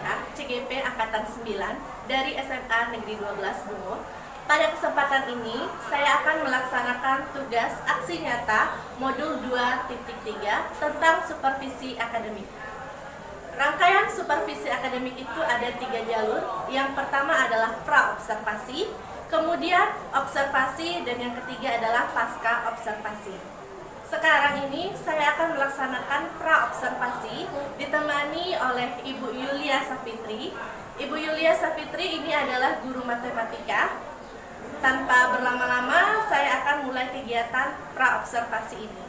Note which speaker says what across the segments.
Speaker 1: Solihah, CGP Angkatan 9 dari SMA Negeri 12 Bungo. Pada kesempatan ini, saya akan melaksanakan tugas aksi nyata modul 2.3 tentang supervisi akademik. Rangkaian supervisi akademik itu ada 3 jalur. Yang pertama adalah pra-observasi, kemudian observasi, dan yang ketiga adalah pasca observasi. Sekarang ini saya akan melaksanakan pra-observasi ditemani oleh Ibu Yulia Safitri. Ibu Yulia Safitri ini adalah guru matematika. Tanpa berlama-lama, saya akan mulai kegiatan pra-observasi ini.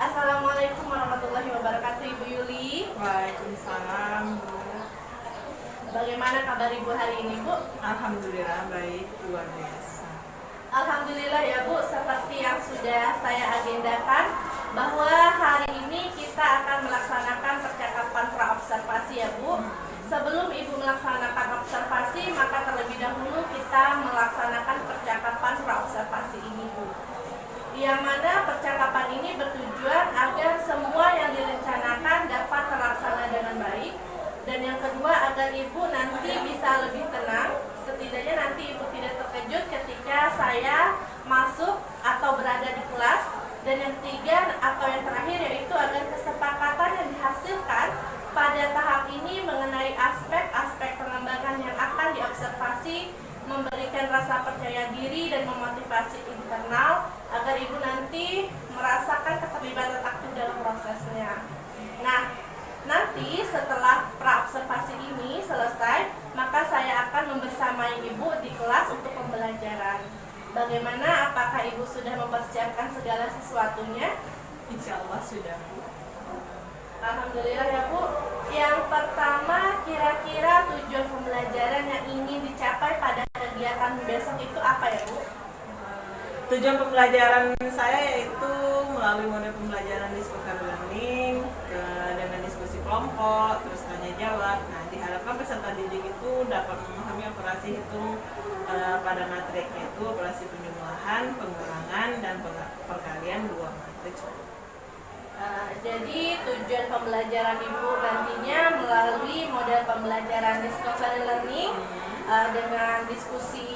Speaker 1: Assalamualaikum warahmatullahi wabarakatuh, Ibu Yuli.
Speaker 2: Waalaikumsalam, Bu.
Speaker 1: Bagaimana kabar Ibu hari ini, Bu?
Speaker 2: Alhamdulillah baik, luar biasa.
Speaker 1: Alhamdulillah ya, Bu, seperti yang sudah saya agendakan bahwa hari ini kita akan melaksanakan percakapan pra-observasi ya, Bu. Sebelum Ibu melaksanakan observasi, maka terlebih dahulu kita melaksanakan percakapan pra-observasi ini, Bu. Yang mana percakapan ini bertujuan agar semua yang direncanakan dapat terlaksana dengan baik. Dan yang kedua, agar Ibu nanti bisa lebih tenang. Setidaknya nanti Ibu tidak terkejut ketika saya masuk atau berada di kelas. Dan yang ketiga atau yang terakhir yaitu agar kesepakatan yang dihasilkan pada tahap ini mengenai aspek-aspek pengembangan yang akan diobservasi memberikan rasa percaya diri dan memotivasi internal agar Ibu nanti merasakan keterlibatan aktif dalam prosesnya. Nah, nanti setelah pra-observasi ini selesai, maka saya akan membersamai Ibu di kelas untuk pembelajaran. Bagaimana? Apakah Ibu sudah mempersiapkan segala sesuatunya?
Speaker 2: Insya Allah sudah, Bu.
Speaker 1: Alhamdulillah ya, Bu. Yang pertama, kira-kira tujuan pembelajaran yang ingin dicapai pada kegiatan besok itu apa ya, Bu?
Speaker 2: Tujuan pembelajaran saya yaitu melalui model pembelajaran discovery learning dengan diskusi kelompok, terus tanya jawab. Nah, diharapkan peserta didik itu dapat memahami operasi hitung pada matrik, yaitu operasi penjumlahan, pengurangan, dan perkalian dua matriks.
Speaker 1: Jadi tujuan pembelajaran Ibu nantinya melalui model pembelajaran discovery learning dengan diskusi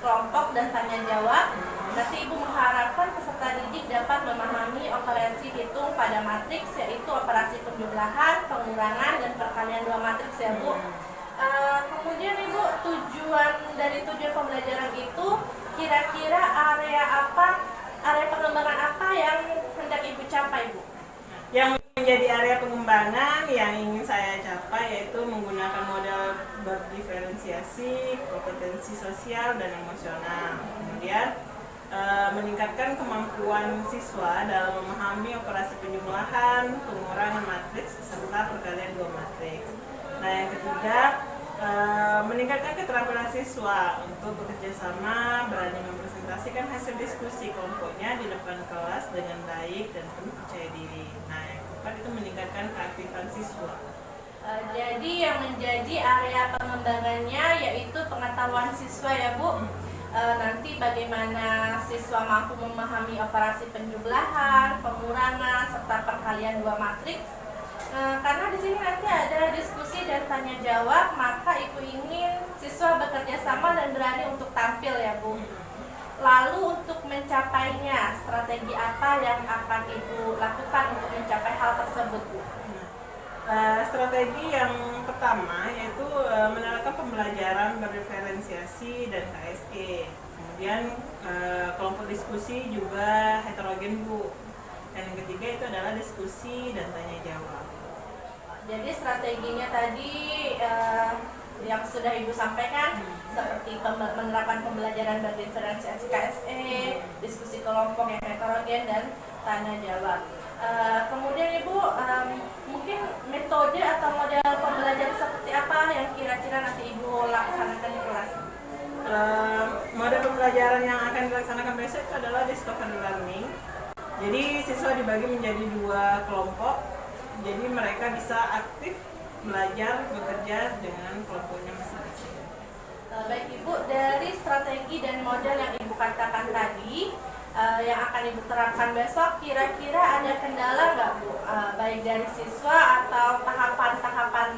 Speaker 1: kelompok dan tanya jawab. Nanti Ibu mengharapkan peserta didik dapat memahami operasi hitung pada matriks, yaitu operasi penjumlahan, pengurangan, dan perkalian dua matriks ya, Bu. Kemudian Ibu, dari tujuan pembelajaran itu kira-kira area pengembangan apa yang hendak Ibu capai, Bu?
Speaker 2: Yang menjadi area pengembangan yang ingin saya capai yaitu menggunakan model berdiferensiasi, kompetensi sosial, dan emosional. Kemudian meningkatkan kemampuan siswa dalam memahami operasi penjumlahan, pengurangan matriks, serta perkalian dua matriks. Nah, yang ketiga, meningkatkan keterampilan siswa untuk bekerja sama, berani mempresentasikan hasil diskusi kelompoknya di depan kelas dengan baik dan penuh percaya diri. Nah, yang keempat itu meningkatkan keaktifan siswa.
Speaker 1: Jadi yang menjadi area pengembangannya yaitu pengetahuan siswa ya, Bu. Nanti bagaimana siswa mampu memahami operasi penjumlahan, pengurangan, serta perkalian dua matriks. Karena di sini nanti ada diskusi dan tanya jawab, maka Ibu ingin siswa bekerja sama dan berani untuk tampil ya, Bu. Lalu untuk mencapainya, strategi apa yang akan Ibu lakukan untuk mencapai hal tersebut, Bu?
Speaker 2: Strategi yang pertama yaitu menerapkan pembelajaran berdiferensiasi dan KSE. Kemudian kelompok diskusi juga heterogen, Bu. Dan yang ketiga itu adalah diskusi dan tanya jawab.
Speaker 1: Jadi strateginya tadi yang sudah Ibu sampaikan seperti menerapkan pembelajaran berdiferensiasi KSE, diskusi kelompok yang heterogen, dan tanya jawab. Kemudian Ibu mungkin metode atau model pembelajaran seperti apa yang kira-kira nanti Ibu laksanakan di kelas?
Speaker 2: Model pembelajaran yang akan dilaksanakan besok itu adalah discovery learning. Jadi siswa dibagi menjadi dua kelompok. Jadi mereka bisa aktif belajar bekerja dengan kelompoknya masing-masing.
Speaker 1: Baik Ibu, dari strategi dan model yang Ibu katakan tadi yang akan Ibu terapkan besok, kira-kira ada kendala nggak, Bu? Baik dari siswa atau tahapan-tahapan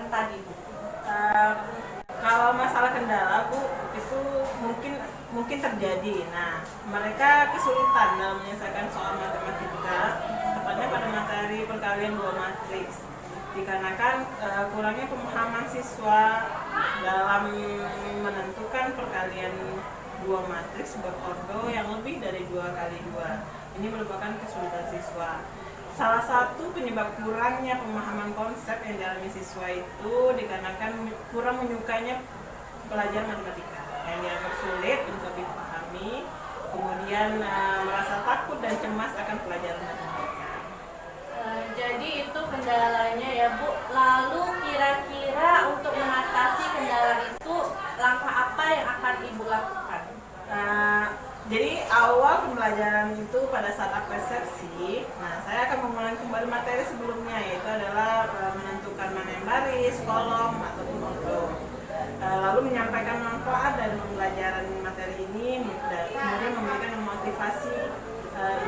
Speaker 2: PhD. Nah, mereka kesulitan dalam menyelesaikan soal matematika, tepatnya pada materi perkalian dua matriks. Dikarenakan kurangnya pemahaman siswa dalam menentukan perkalian dua matriks berordo yang lebih dari 2 kali 2. Ini merupakan kesulitan siswa. Salah satu penyebab kurangnya pemahaman konsep yang dialami siswa itu dikarenakan kurang menyukainya pelajaran matematika yang dianggap sulit untuk dipahami, kemudian merasa takut dan cemas akan pelajaran matematika.
Speaker 1: Jadi itu kendalanya ya Bu. Lalu kira-kira untuk mengatasi kendala itu langkah apa yang akan Ibu lakukan?
Speaker 2: Jadi awal pembelajaran itu pada saat persepsi, saya akan mengulang kembali materi sebelumnya, yaitu adalah menentukan mana yang baris, kolom, ataupun ordo. Lalu menyampaikan manfaat dari pembelajaran materi ini dan kemudian memberikan motivasi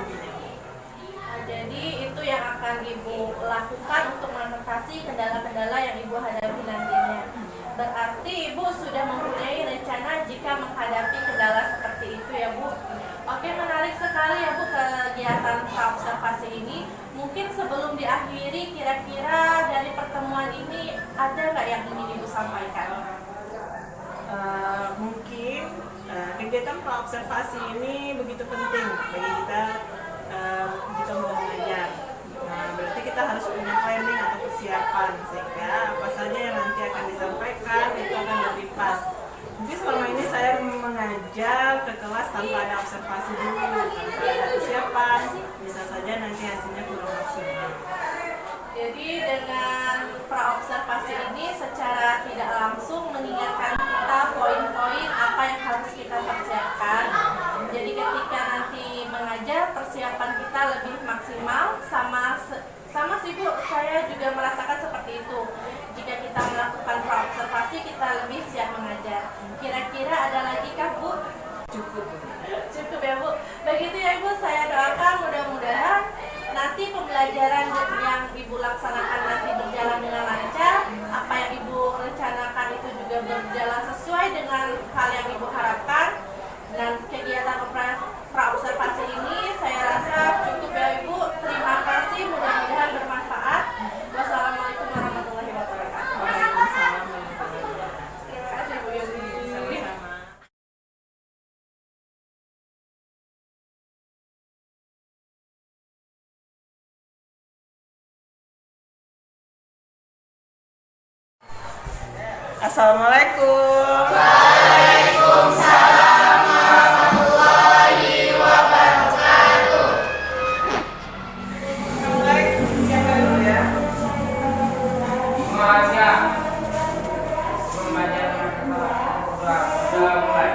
Speaker 2: intinya.
Speaker 1: Jadi itu yang akan Ibu lakukan untuk mengatasi kendala-kendala yang Ibu hadapi nantinya. Berarti Ibu sudah mempunyai rencana jika menghadapi kendala seperti itu ya Bu. Oke, menarik sekali ya Bu kegiatan praobservasi ini. Mungkin sebelum diakhiri, kira-kira dari pertemuan ini ada nggak yang ingin Ibu sampaikan?
Speaker 2: Mungkin kegiatan praobservasi ini begitu penting bagi kita jika mau mengajar. Berarti kita harus punya planning atau persiapan sehingga apa saja yang nanti akan disampaikan itu akan lebih pas. Mungkin selama ini saya mengajar ke kelas tanpa ada observasi dulu, tanpa ada persiapan, bisa saja nanti hasilnya kurang maksimal.
Speaker 1: Jadi dengan praobservasi ini secara tidak langsung mengingatkan kita poin-poin apa yang harus kita persiapkan. Jadi ketika nanti mengajar, persiapan kita lebih maksimal. Sama sih Bu, saya juga merasakan seperti itu. Jika kita melakukan praobservasi, kita lebih siap mengajar. Kira-kira ada lagi kah Bu?
Speaker 2: Cukup
Speaker 1: Ya Bu. Begitu ya Ibu, saya doakan mudah-mudahan nanti pembelajaran yang Ibu laksanakan nanti berjalan dengan lancar. Apa yang Ibu rencanakan itu juga berjalan sesuai dengan hal yang Ibu harapkan. Dan kegiatan praobservasi ini saya rasa cukup ya Ibu. Terima kasih, mudah-mudahan bermanfaat. Wassalamualaikum warahmatullahi wabarakatuh.
Speaker 2: Waalaikumsalam warahmatullahi wabarakatuh.
Speaker 1: Terima kasih Bu Yuni.
Speaker 2: Sama-sama. Assalamualaikum.
Speaker 3: Waalaikumsalam warahmatullahi wabarakatuh.
Speaker 2: Mulai siapa dulu ya?
Speaker 3: Siap. Pembelajaran sudah mulai.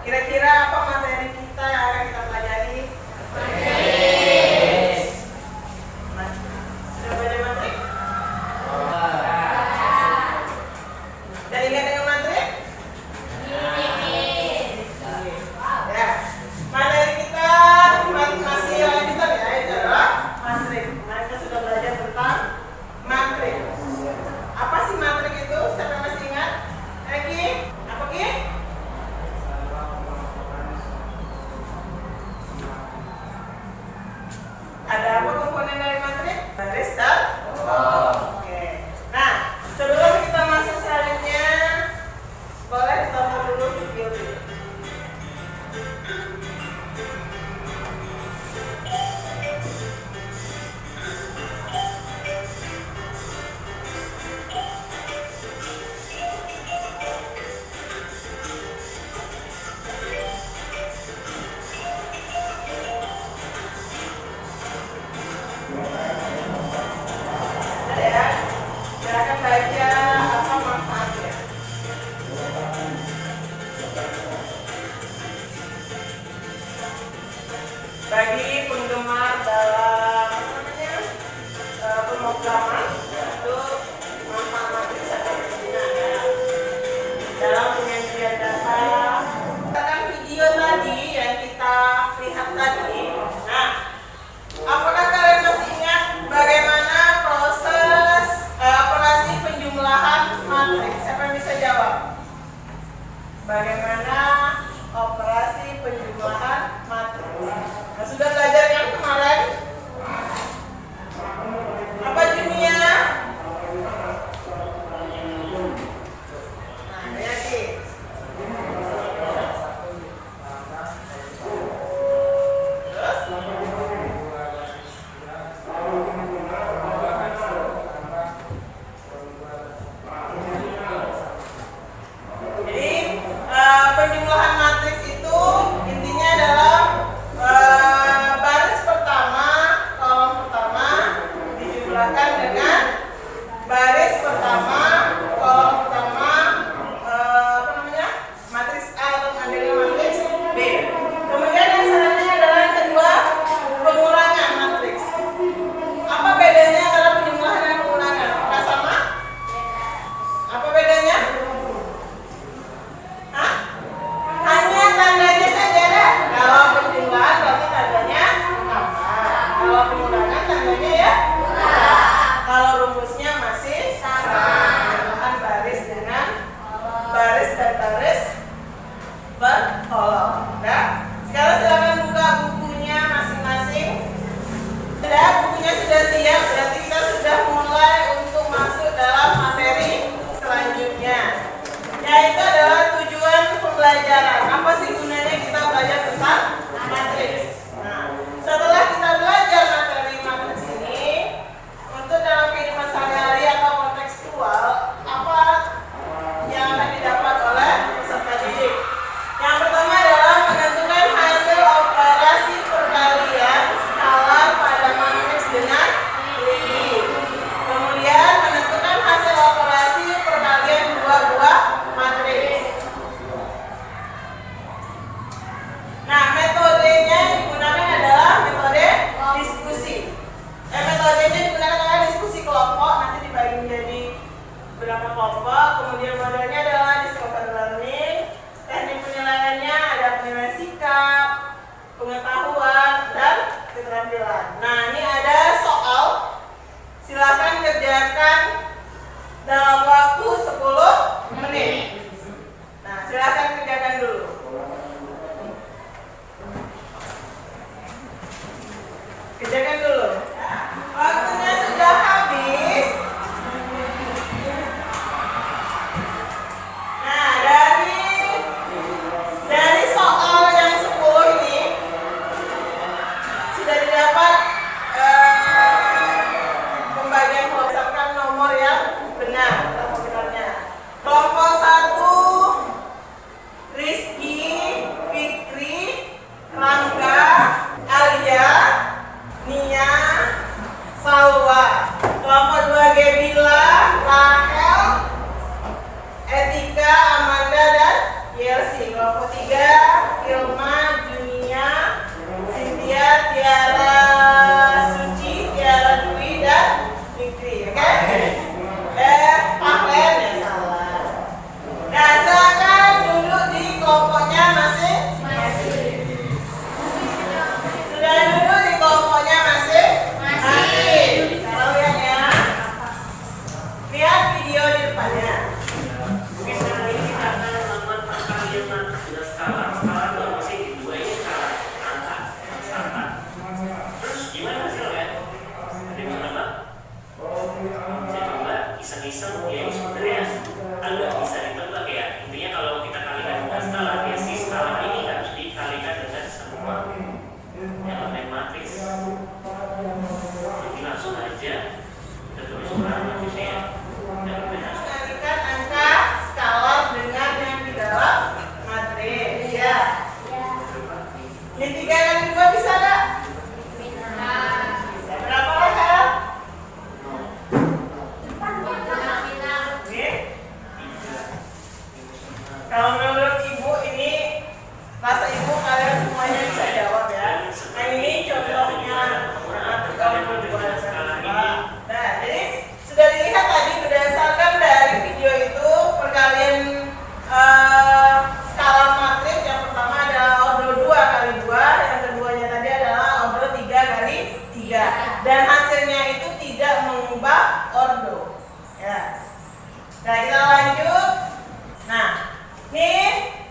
Speaker 2: Kira-kira apa materi kita yang akan kita pelajari? Silakan baca apa manfaatnya. Bagi penggemar dalam pemrograman itu manfaat matris ada dalam penyajian data. Dalam video tadi yang kita lihat tadi, nah, apakah kalian masih ingat bagaimana proses operasi penjumlahan matriks? Siapa yang bisa jawab? Bagaimana operasi penjumlahan matriks? Nah, sudah belajar yang kemarin? Apa jumlahnya? Nah, yakin. Terus? Jadi penjumlahan matriks itu intinya adalah baris pertama, kolom pertama dijumlahkan dengan baris pertama, kolom pertama, matriks A atau mengambil matriks B. Kemudian yang selanjutnya adalah yang kedua, pengurangan matriks. Apa bedanya antara penjumlahan dan pengurangan? Apakah sama? Apa bedanya? Hah? Hanya tandanya saja dah. Kalau penjumlahan berarti tandanya tambah. Kalau pengurangan tandanya ya kurang. Kalau rumusnya masih sama. Penjumlahan baris dengan baris dan baris berkolom. Nah, sekarang silakan buka bukunya masing-masing. Sudah, bukunya sudah siap. Berarti kita sudah mulai untuk masuk dalam materi selanjutnya, yaitu adalah tujuan pembelajaran. Apa sih gunanya kita belajar tentang matriks? Nah, setelah kita belajar materi matriks ini, untuk dalam kehidupan sehari-hari atau kontekstual, apa yang akan didapat oleh peserta didik? Yang pertama adalah menentukan hasil operasi perkalian skalar pada matriks dengan lini. Kemudian menentukan hasil operasi perkalian dua buah matriks. Nah, metodenya yang digunakan adalah metode diskusi. Metodenya digunakan adalah diskusi kelompok, nanti dibagi menjadi beberapa kelompok. Kemudian modelnya adalah discovery learning. Teknik penilaiannya ada penilaian sikap, pengetahuan, dan keterampilan. Nah, ini ada soal. Silakan kerjakan dalam waktu 10 menit. Nah, silakan kerjakan dulu. Kerjakan dulu. Waktunya sudah habis. Nah, dari soal yang 10 ini sudah didapat pembagian berdasarkan nomor yang benar atau sebenarnya. Kelompok 1 Rizky mengalihkan angka skalar dengan yang di dalam matris ya. Ini 3 kali 2 bisa nggak? Bisa. Berapa Rahel? Oke. Kalau menurut ibu ini rasa ibu kalian semuanya bisa jawab ya. Nah ini contohnya. Nah jadi sudah dilihat tadi berdasarkan dari video itu perkalian skala matris yang pertama adalah ordo 2 kali 2, yang keduanya tadi adalah ordo 3 kali 3, dan hasilnya itu tidak mengubah ordo ya. Nah kita lanjut. Nah ini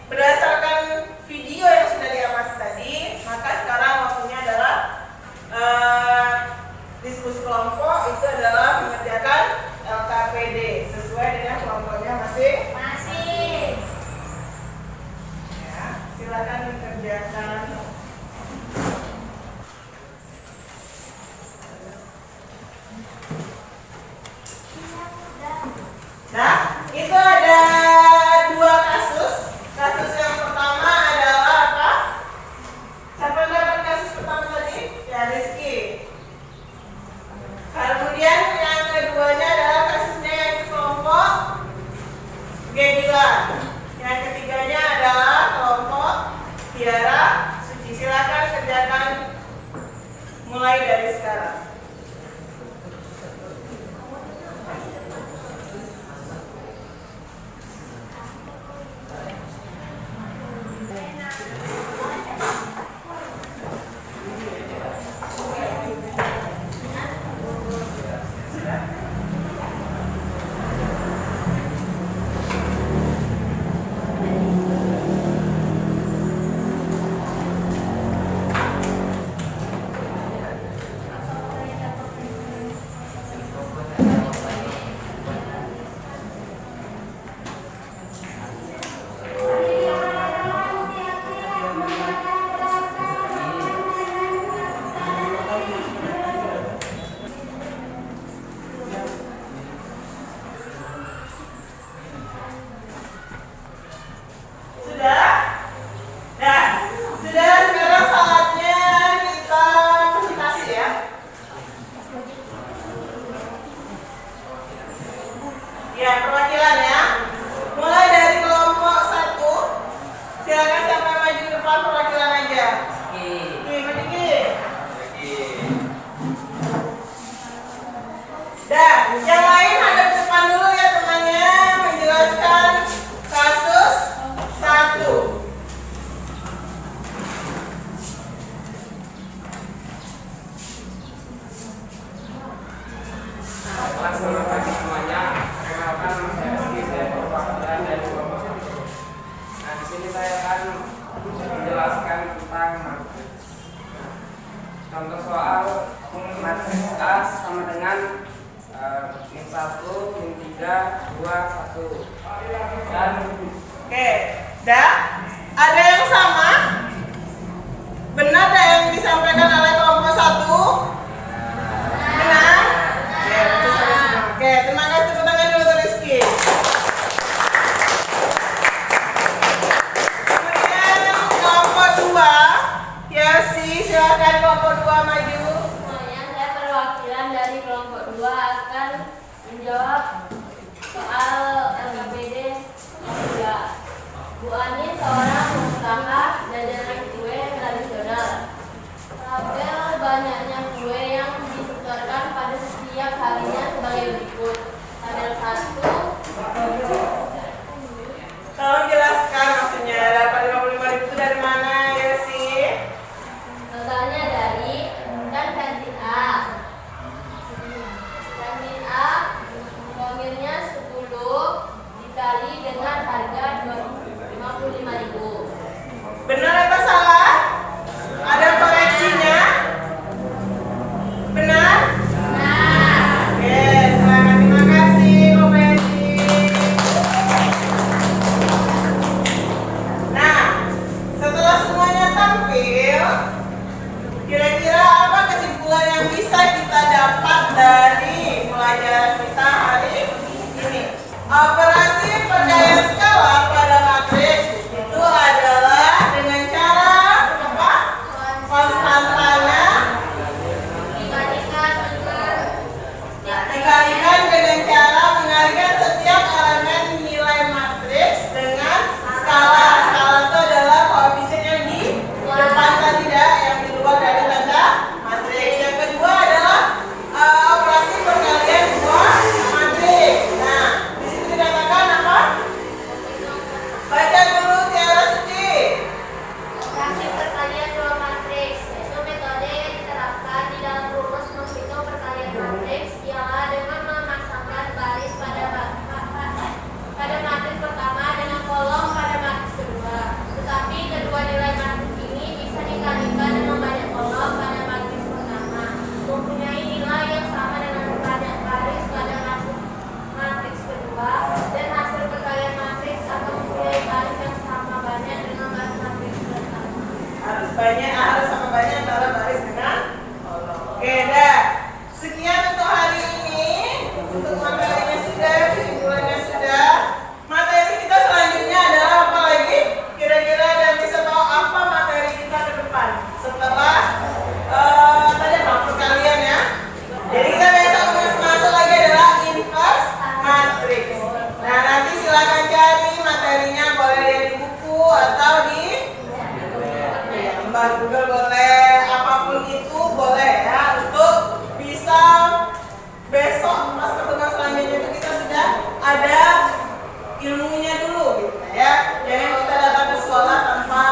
Speaker 2: berdasarkan video yang sudah diamati tadi, maka sekarang waktunya adalah diskusi kelompok. Itu adalah mengerjakan LKPD sesuai dengan kelompoknya masing-masing. Ya, silakan dikerjakan. Nah, itu ada 2 kasus. Kasus yang pertama adalah apa? Siapa yang dapat kasus pertama tadi? Ya, Rizky. Kemudian yang keduanya adalah kasusnya yang kelompok Gedila. Yang ketiganya adalah kelompok Tiara Suci. Silakan kerjakan mulai dari sekarang.
Speaker 3: Contoh soal matriks A sama dengan min 1, min 3, 2, 1. Dan
Speaker 2: oke, dah ada yang sama? Benar dah yang disampaikan oleh kelompok 1? Benar? Oke, betul sekali semua. Oke, terima kasih, tepuk tangan dulu untuk Rizky. Kemudian kelompok 2, Yasi, silakan kelompok 2 maju.
Speaker 1: Semuanya, saya perwakilan dari kelompok 2 akan menjawab soal LKPD 3. Bu Ani seorang pengusaha jajanan kue tradisional. Tabel banyaknya kue yang disetorkan pada setiap harinya sebagai berikut. Tabel 1.
Speaker 2: Tolong jelaskan maksudnya, dapat 55.000 itu dari mana ya sih?
Speaker 1: Totalnya dari kantin A. Kantin A, formilnya 10 dikali
Speaker 2: pelajaran kita hari ini. Operasi pergaulan skala pada matriks itu adalah dengan cara apa? Konstantanya dikalikan dengan cara mengalihkan setiap elemen nilai matriks dengan skala. Skala itu adalah koefisien yang di depan dan tidak yang di luar dari tanda matriks. Yang kedua adalah operasi perkalian dua matriks. Nah, di situ dikatakan apa? Baca dulu Tiara Suci.
Speaker 4: Operasi perkalian dua matriks itu metode yang diterapkan di dalam rumus menghitung perkalian matriks ialah dengan memasangkan baris pada matriks pertama dengan kolom pada matriks kedua. Tetapi kedua nilai matriks ini bisa dikalikan dengan banyak kolom pada matriks pertama, mempunyai nilai yang sama dengan banyak baris pada matriks kedua, dan hasil perkalian matriks akan mempunyai baris yang sama banyak dengan baris matriks pertama.
Speaker 2: Harus sama banyak antara baris dengan kolom. Oke, dah. Sekian untuk hari ini. Untuk materinya sudah, kesimpulannya sudah. Materi kita selanjutnya adalah apa lagi? Kira-kira ada bisa tahu apa materi kita ke depan setelah tadi apa perkalian ya? Jadi kita besok masuk lagi adalah inverse matrix. Nah, nanti silakan cari materinya, boleh lihat di buku atau di gambar Google, boleh apapun itu boleh ya, untuk bisa besok pas pertemuan selanjutnya itu kita sudah ada ilmunya dulu gitu ya. Jangan kita datang ke sekolah tanpa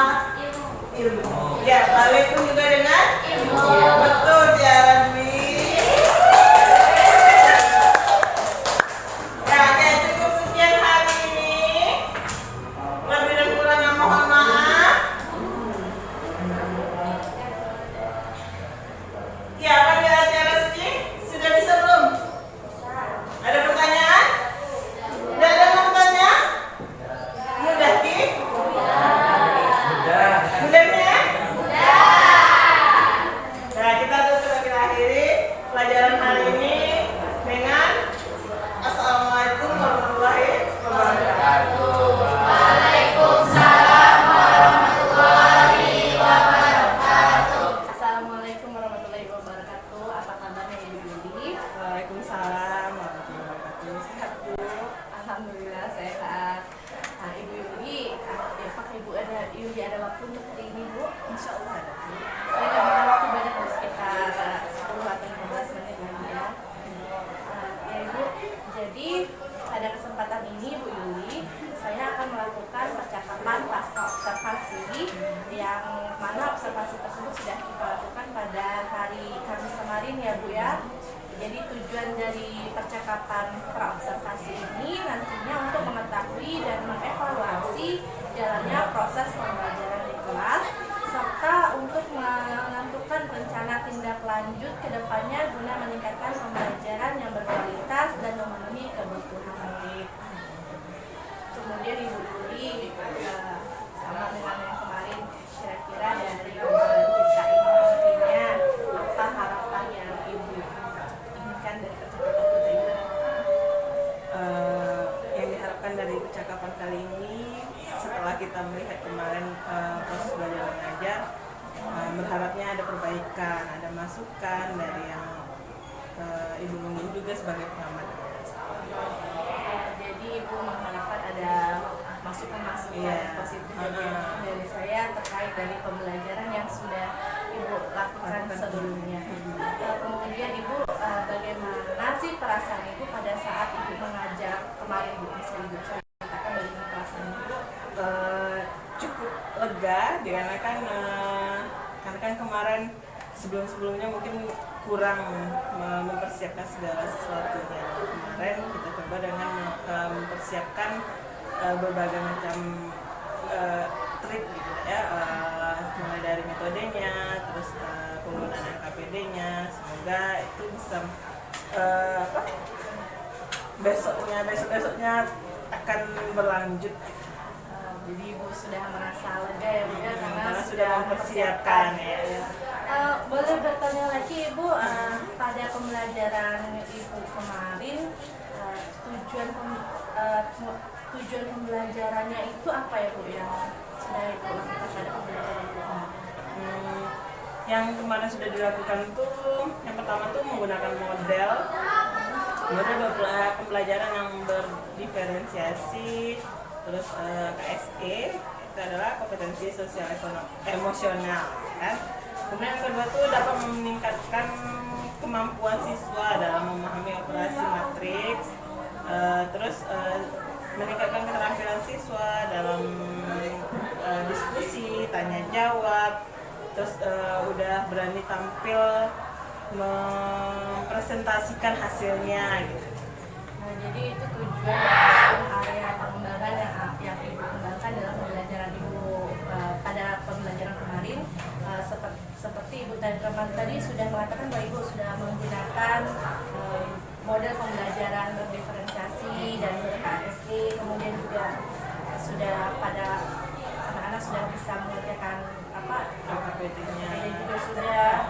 Speaker 2: ilmu. Ya, balik pun juga dengan ilmu. Betul Tiara Dwi. Ya, oke, cukup sekian hari ini. Lebih dan kurangnya mohon maaf. Ya, apa dia Tiara Suci? Sudah bisa belum? Ada pertanyaan? Tidak ada yang mau bertanya? Mudah, Ki? Mudahnya? Nah, kita sudah kita akhiri pelajaran hari ini dengan Assalamualaikum warahmatullahi wabarakatuh.
Speaker 1: Assalamualaikum warahmatullahi wabarakatuh. Apa kabarnya Ibu Yuli?
Speaker 2: Waalaikumsalam warahmatullahi wabarakatuh. Sehat, Bu?
Speaker 1: Alhamdulillah sehat. Nah, Ibu Yuli, apakah Ibu ada waktu untuk hari ini, Bu?
Speaker 2: Insya Allah ada.
Speaker 1: Saya nggak punya waktu banyak, Bu, sekitar 10 atau 15 menit lagi ya. Ya Ibu, jadi pada kesempatan ini Bu Yuli, saya akan melakukan percakapan pasca observasi yang mana observasi tersebut sudah kita lakukan pada hari Kamis kemarin ya Bu ya. Jadi tujuan dari percakapan praobservasi ini nantinya untuk mengetahui dan mengevaluasi jalannya proses pembelajaran di kelas serta untuk menentukan rencana tindak lanjut ke depannya guna meningkatkan pembelajaran yang berkualitas dan memenuhi kebutuhan murid. Kemudian Ibu Yuli sama dengan yang kemarin, kira-kira dari obrolan kita ini nantinya apa harapan yang Ibu inginkan dari percakapan kita ini?
Speaker 2: Yang diharapkan dari percakapan kali ini setelah kita melihat kemarin proses belajar mengajar, berharapnya ada perbaikan, ada masukan dari yang Ibu Nunggu juga sebagai pengamat.
Speaker 1: Jadi Ibu mengharapkan ada masukan-masukan
Speaker 2: Iya.
Speaker 1: positif dari saya terkait dari pembelajaran yang sudah Ibu lakukan sebelumnya. Kemudian Ibu, bagaimana sih perasaan Ibu pada saat Ibu mengajar kemarin, Bu? Bisa Ibu ceritakan bagaimana perasaan Ibu?
Speaker 2: Cukup lega dikarenakan karena kan kemarin sebelum-sebelumnya mungkin kurang mempersiapkan segala sesuatunya. Kemarin kita coba dengan mempersiapkan berbagai macam trik gitu ya, mulai dari metodenya, terus penggunaan LKPD-nya. Semoga itu bisa besoknya akan berlanjut.
Speaker 1: Jadi Ibu sudah merasa lega ya Bu ya,
Speaker 2: Karena sudah mempersiapkan ya.
Speaker 1: Boleh bertanya lagi Ibu, pada pembelajaran Ibu kemarin tujuan tujuan pembelajarannya itu apa ya Bu yang sudah Ibu lakukan pada pembelajaran itu?
Speaker 2: Yang kemarin sudah dilakukan tuh yang pertama tuh menggunakan model pembelajaran yang berdiferensiasi, terus KSE itu adalah kompetensi sosial emosional kan. Kemudian yang kedua tuh dapat meningkatkan kemampuan siswa dalam memahami operasi matriks, terus meningkatkan keterampilan siswa dalam diskusi, tanya jawab, terus udah berani tampil mempresentasikan hasilnya gitu.
Speaker 1: Nah, jadi itu tujuan area pengembangan yang Ibu kembangkan dalam pembelajaran Ibu pada pembelajaran kemarin. Seperti Ibu tadi sudah mengatakan bahwa Ibu sudah menggunakan model pembelajaran berdiferensiasi dan ber-KSE, kemudian juga sudah pada anak-anak sudah bisa mengerjakan
Speaker 2: KPD-nya,
Speaker 1: dan juga sudah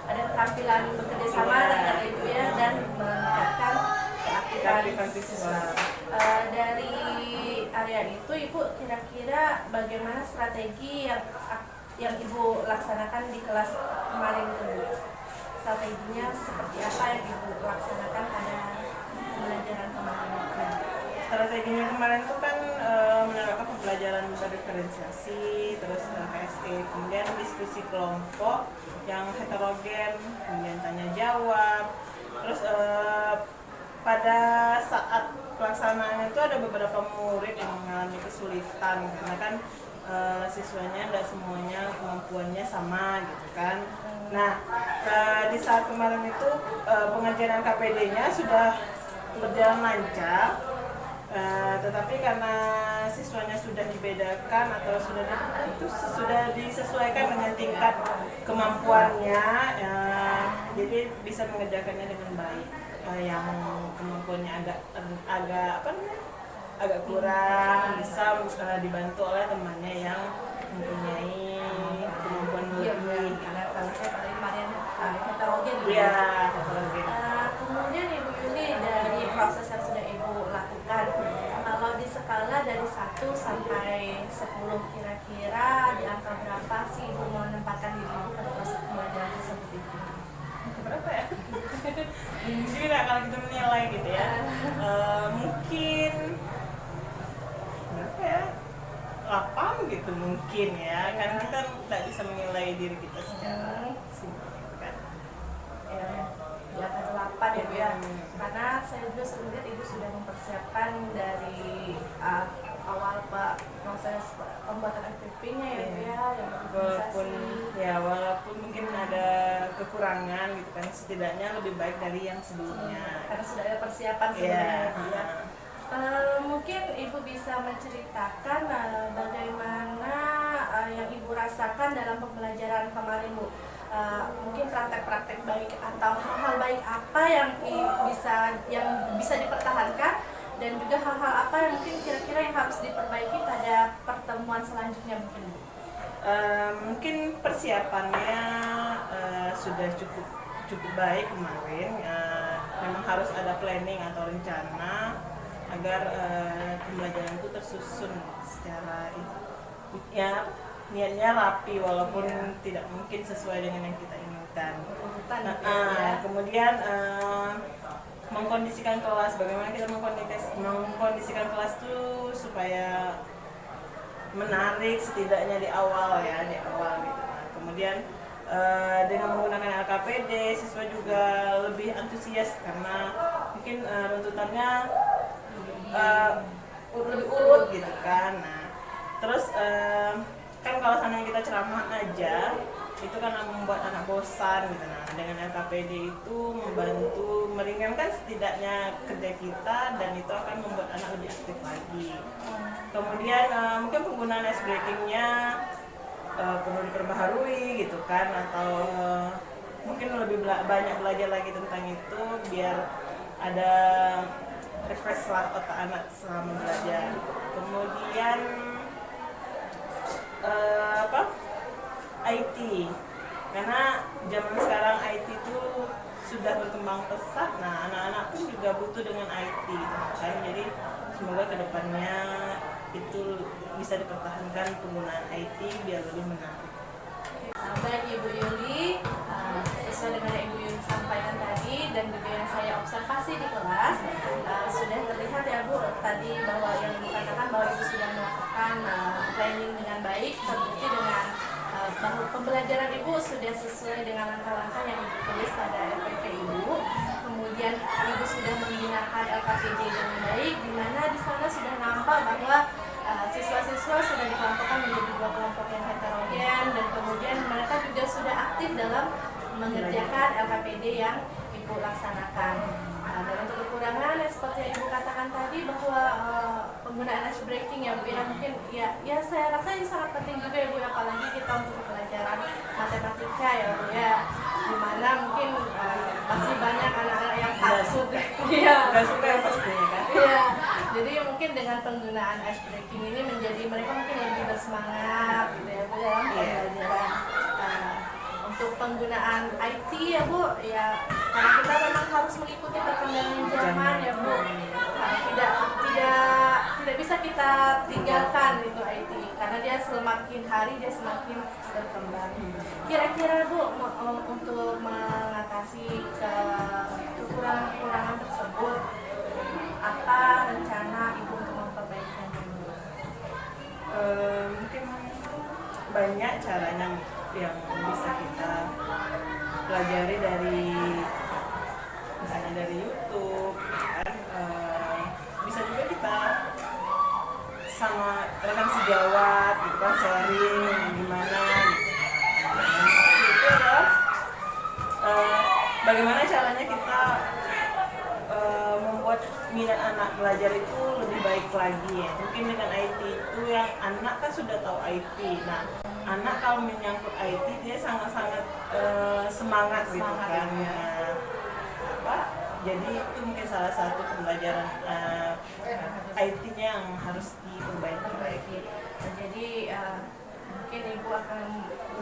Speaker 1: ada keterampilan bekerja sama dengan Ibu ya, dan meningkatkan keaktifan
Speaker 2: siswa.
Speaker 1: Dari area itu Ibu kira-kira bagaimana strategi yang Ibu laksanakan di kelas kemarin itu? Strateginya seperti apa yang Ibu laksanakan pada pembelajaran kemarin?
Speaker 2: Strateginya kemarin itu kan menerapkan pembelajaran berdiferensiasi, terus KSE, kemudian diskusi kelompok yang heterogen, kemudian tanya jawab, terus pada saat pelaksanaan itu ada beberapa murid yang mengalami kesulitan karena kan siswanya tidak semuanya kemampuannya sama gitu kan. Nah di saat kemarin itu pengajaran KPD-nya sudah berjalan lancar, tetapi karena siswanya sudah dibedakan atau sudah disesuaikan dengan tingkat kemampuannya, jadi bisa mengerjakannya dengan baik. Yang kemampuannya agak kurang bisa dibantu oleh temannya yang mempunyai kemampuan lebih.
Speaker 1: Karena kalau saya pada kemarin heterogen.
Speaker 2: Iya, heterogen.
Speaker 1: Kemudian Ibu Yuli, dari proses yang sudah Ibu lakukan, kalau di skala dari 1 sampai 10 kira-kira di angka berapa sih Ibu menempatkan diri Ibu pada proses pembelajaran tersebut itu?
Speaker 2: Berapa ya? Jadi kalau kita menilai gitu ya, mungkin berapa ya? 8 gitu mungkin ya, kan kita tidak bisa menilai diri kita secara simpel kan.
Speaker 1: Ya, di angka 8 ya Bu ya. Karena saya juga lihat Ibu sudah mempersiapkan dari awal proses pembuatan FPP-nya ya Bu ya, yang
Speaker 2: walaupun mungkin ada kekurangan gitu kan, setidaknya lebih baik dari yang sebelumnya.
Speaker 1: Karena sudah ada persiapan sebenarnya Bu ya. Mungkin Ibu bisa menceritakan bagaimana yang Ibu rasakan dalam pembelajaran kemarin Bu. Mungkin praktek-praktek baik atau hal-hal baik apa yang bisa dipertahankan, dan juga hal-hal apa yang mungkin kira-kira yang harus diperbaiki pada pertemuan selanjutnya mungkin Bu.
Speaker 2: Mungkin persiapannya sudah cukup baik kemarin. Memang harus ada planning atau rencana agar pembelajaran itu tersusun secara ya niatnya rapi, walaupun tidak mungkin sesuai dengan yang kita inginkan. Kemudian mengkondisikan kelas, bagaimana kita mengkondisikan kelas itu supaya menarik setidaknya di awal gitu. Kemudian dengan menggunakan LKPD, siswa juga lebih antusias karena mungkin runtutannya lebih urut gitu kan. Nah, terus kan kalau seandainya kita ceramah aja itu kan membuat anak bosan gitu. Nah, dengan LKPD itu membantu meringankan setidaknya kerja kita, dan itu akan membuat anak lebih aktif lagi. Kemudian mungkin penggunaan ice breakingnya perlu diperbaharui gitu kan, atau mungkin lebih banyak belajar lagi tentang itu biar ada refresh lah otak anak selama belajar. Kemudian IT, karena zaman sekarang IT itu sudah berkembang pesat. Nah, anak-anak pun juga butuh dengan IT kan. Jadi semoga kedepannya itu bisa dipertahankan penggunaan IT biar lebih menarik.
Speaker 1: Baik Ibu Yuli, sesuai dengan yang Ibu Yuli sampaikan tadi dan juga yang saya observasi di kelas, sudah terlihat ya Bu tadi bahwa yang Ibu katakan bahwa Ibu sudah melakukan planning dengan baik, terbukti dengan bahwa pembelajaran Ibu sudah sesuai dengan langkah-langkah yang Ibu tulis pada RPP Ibu. Kemudian Ibu sudah menggunakan LKPD dengan baik, di mana di sana sudah nampak bahwa siswa-siswa sudah dikelompokkan menjadi 2 kelompok yang heterogen, dan kemudian mereka juga sudah aktif dalam mengerjakan LKPD yang Ibu laksanakan. Dan untuk kekurangan yang seperti yang Ibu katakan tadi bahwa penggunaan ice breaking ya Bu ya, mungkin ya saya rasa ini sangat penting juga ya Bu, apalagi kita untuk pelajaran matematika ya Bu ya, dimana mungkin masih banyak anak-anak yang takut
Speaker 2: Nggak suka ya pastinya kan.
Speaker 1: Iya, jadi mungkin dengan penggunaan ice breaking ini menjadi mereka mungkin lebih bersemangat gitu ya Bu dalam pembelajaran. Untuk penggunaan IT ya Bu, ya karena kita memang harus mengikuti perkembangan zaman ya Bu. Tidak bisa kita tinggalkan itu IT karena dia semakin hari dia semakin berkembang. Kira-kira Bu untuk mengatasi kekurangan tersebut, apa rencana Ibu untuk memperbaikinya?
Speaker 2: Mungkin banyak caranya yang bisa kita pelajari dari misalnya dari YouTube kan. Bisa juga kita sama rekan sejawat gitu kan, sharing gimana gitu. Itu adalah bagaimana caranya kita membuat minat anak belajar itu lebih baik lagi ya. Mungkin dengan IT itu yang anak kan sudah tahu IT. Nah, anak kalau menyangkut IT dia sangat-sangat semangat gitu kan. Jadi itu mungkin salah satu pembelajaran IT-nya yang harus diperbaiki.
Speaker 1: Jadi mungkin Ibu akan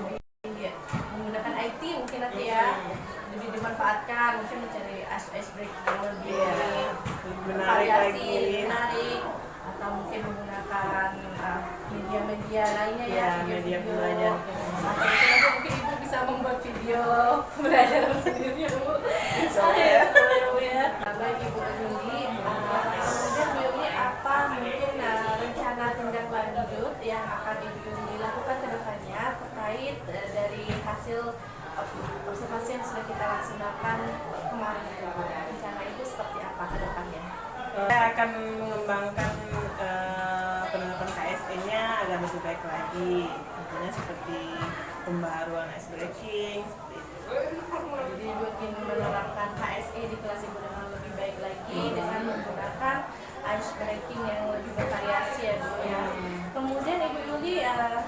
Speaker 1: lebih menggunakan IT mungkin nanti ya, lebih dimanfaatkan, mungkin mencari ice breaking yang lebih menarik, atau mungkin menggunakan media-media lainnya ya,
Speaker 2: media belajar.
Speaker 1: Atau mungkin Ibu bisa membuat video pembelajaran sendiri ya Bu.
Speaker 2: Soalnya
Speaker 1: Baik Ibu Yuli, kemudian Bu Yuli apa mungkin rencana tindak lanjut yang akan Ibu Yuli lakukan ke depannya terkait dari hasil observasi yang sudah kita laksanakan kemarin itu Bu? Rencana itu seperti apa ke depannya?
Speaker 2: Saya akan mengembangkan penerapan KSE-nya agar lebih baik lagi. Tentunya seperti pembaharuan ice breaking.
Speaker 1: Jadi Ibu ingin menerapkan KSE di kelas Ibu dengan lebih baik lagi dengan menggunakan ice breaking yang lebih bervariasi ya Bu ya. Kemudian Ibu Yuli,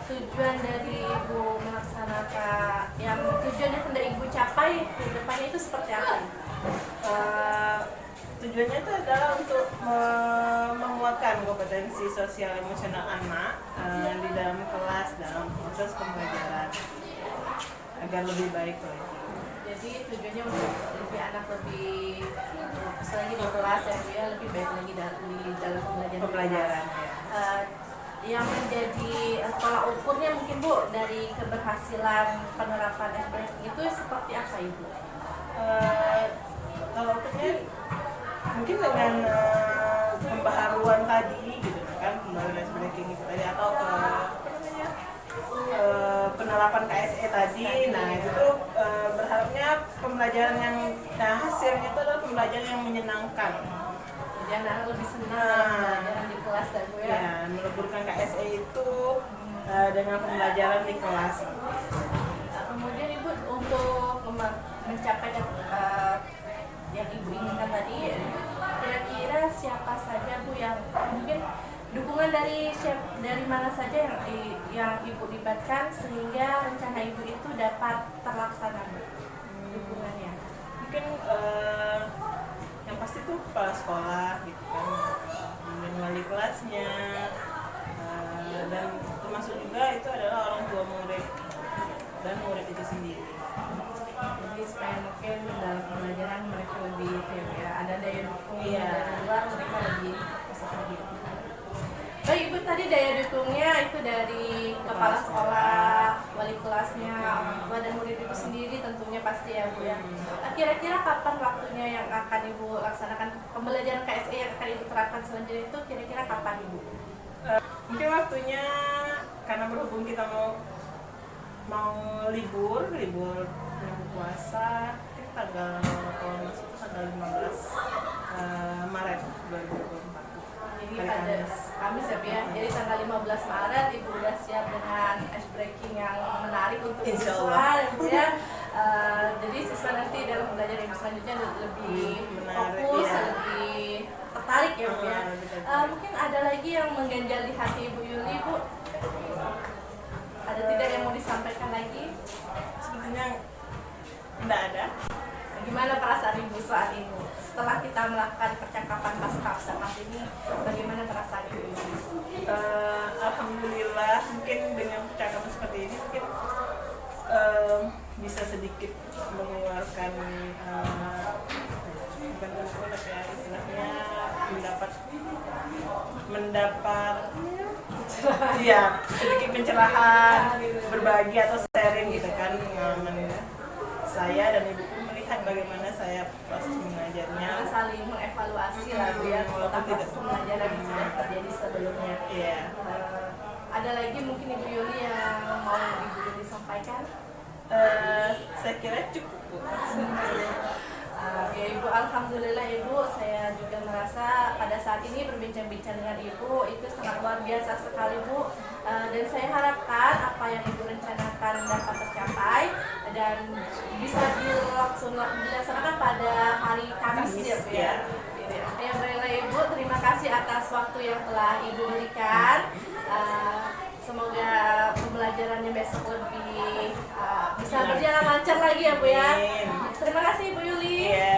Speaker 1: tujuan dari Ibu melaksanakan yang tujuannya hendak Ibu capai ke depannya itu seperti apa?
Speaker 2: Tujuannya itu adalah untuk menguatkan kompetensi sosial emosional anak di dalam kelas, dalam proses pembelajaran agar lebih baik lagi.
Speaker 1: Jadi tujuannya untuk lebih anak lebih lagi di kelas ya, lebih baik lagi di dalam pembelajaran. Yang menjadi tolak ukurnya mungkin Bu dari keberhasilan penerapan SBK itu seperti apa Ibu?
Speaker 2: Tolak ukurnya mungkin dengan pembaharuan tadi gitu kan, pembaharuan ice breaking itu tadi, atau penerapan KSE tadi. Nah itu tuh berharapnya pembelajaran yang hasilnya itu adalah pembelajaran yang menyenangkan.
Speaker 1: Jadi anak lebih senang pembelajaran di kelas dan Bu ya.
Speaker 2: Meleburkan KSE itu dengan pembelajaran di kelas.
Speaker 1: Kemudian Ibu untuk mencapai yang Ibu inginkan tadi, kira-kira siapa saja Bu yang mungkin dukungan dari mana saja yang Ibu libatkan sehingga rencana Ibu itu dapat terlaksana Bu? Dukungannya
Speaker 2: mungkin yang pasti tuh kepala sekolah gitu kan, kemudian wali kelasnya, dan termasuk juga itu adalah orang tua murid dan murid itu sendiri.
Speaker 1: jadi supaya mungkin dalam pembelajaran ya, ada daya dukung
Speaker 2: Iya.
Speaker 1: dari luar, mereka lebih bisa pergi. Baik Ibu, tadi daya dukungnya itu dari kepala sekolah, wali kelasnya, orang tua dan murid itu sendiri tentunya pasti ya Bu ya. Kira-kira kapan waktunya yang akan Ibu laksanakan pembelajaran KSE yang akan Ibu terapkan selanjutnya itu kira-kira kapan Ibu?
Speaker 2: Mungkin waktunya karena berhubung kita mau libur puasa, mungkin tanggal kalau masuk itu tanggal 15 Maret 2024.
Speaker 1: Jadi
Speaker 2: Hari
Speaker 1: pada
Speaker 2: Kamis.
Speaker 1: Kamis ya Bu ya. Jadi tanggal 15 Maret Ibu udah siap dengan ice breaking yang menarik untuk
Speaker 2: Insya
Speaker 1: siswa
Speaker 2: Allah.
Speaker 1: ya Bu ya. Jadi siswa nanti dalam pembelajaran Ibu selanjutnya lebih
Speaker 2: Menarik,
Speaker 1: fokus,
Speaker 2: ya.
Speaker 1: lebih tertarik ya Bu ya.
Speaker 2: Betul.
Speaker 1: Mungkin ada lagi yang mengganjal di hati Ibu Yuli Bu. Ada tidak yang mau disampaikan lagi?
Speaker 2: Sebetulnya enggak ada.
Speaker 1: Gimana perasaan Ibu saat ini? Setelah kita melakukan percakapan pasca observasi ini, bagaimana perasaan Ibu Yuli?
Speaker 2: Alhamdulillah, mungkin dengan percakapan seperti ini mungkin bisa sedikit mengeluarkan bukan unek ya, istilahnya mendapat iya, sedikit pencerahan, berbagi atau sharing gitu kan pengalaman saya dan ibu pun melihat bagaimana saya proses mengajarnya.
Speaker 1: Kita saling mengevaluasi lah Bu ya tentang proses pembelajaran yang sudah terjadi sebelumnya.
Speaker 2: Iya.
Speaker 1: Ada lagi mungkin Ibu Yuli yang mau Ibu Yuli sampaikan?
Speaker 2: Saya kira cukup Bu.
Speaker 1: Ya Ibu, alhamdulillah Ibu, saya juga merasa pada saat ini berbincang-bincang dengan Ibu itu sangat luar biasa sekali Bu. Dan saya harapkan apa yang Ibu rencanakan dapat tercapai dan bisa dilaksanakan pada hari Kamis ya Bu ya. Ya baiklah Ibu, terima kasih atas waktu yang telah Ibu berikan. Semoga pembelajarannya besok lebih bisa berjalan lancar lagi ya Bu ya.
Speaker 2: Amin.
Speaker 1: Terima kasih Ibu Yuli.
Speaker 2: Iya,